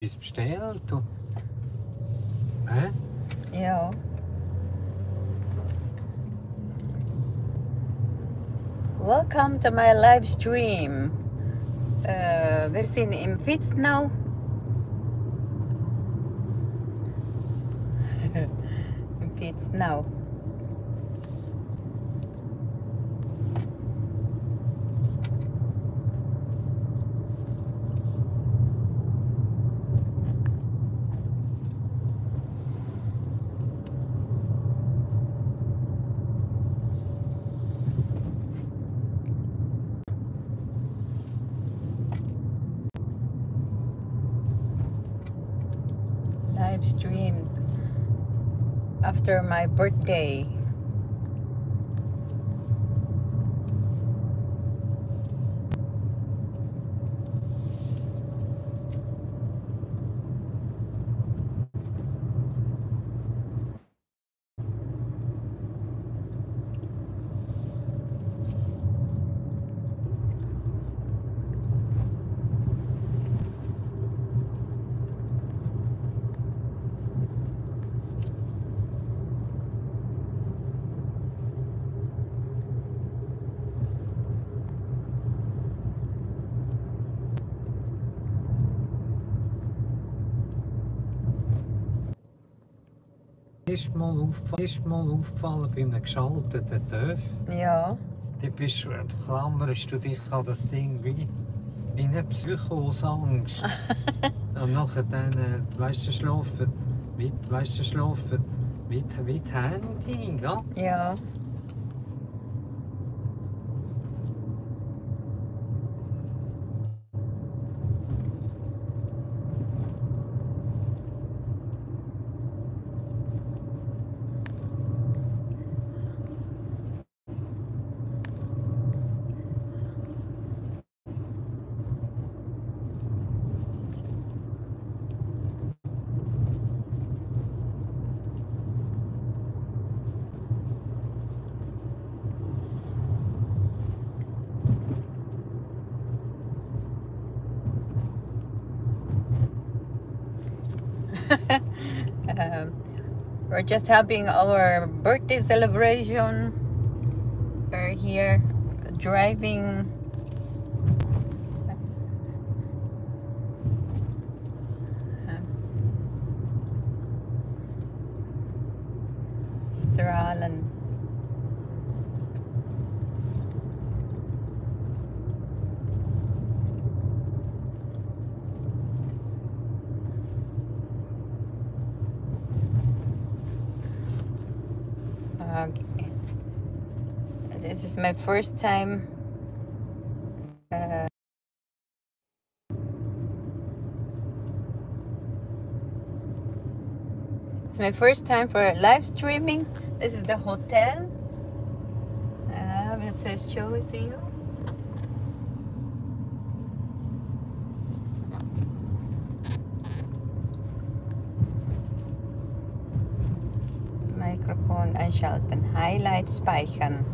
Etwas bestellt? Du? Hä? Ja. Welcome to my live stream. Wir sind im Fitznau. Im Fitznau. Live stream after my birthday. Mal aufgefallen bei einem geschalteten TÜV. Ja. Da klammerst du dich an das Ding wie eine Psychosangst. Und nachher dann, weißt du, schlafen, wie die Handy, ja? Ja. We're just having our birthday celebration. We're here driving. Estrera. This is my first time it's my first time for live streaming. This is the hotel. I will just show it to you. Mikrofon einschalten. Highlight speichern.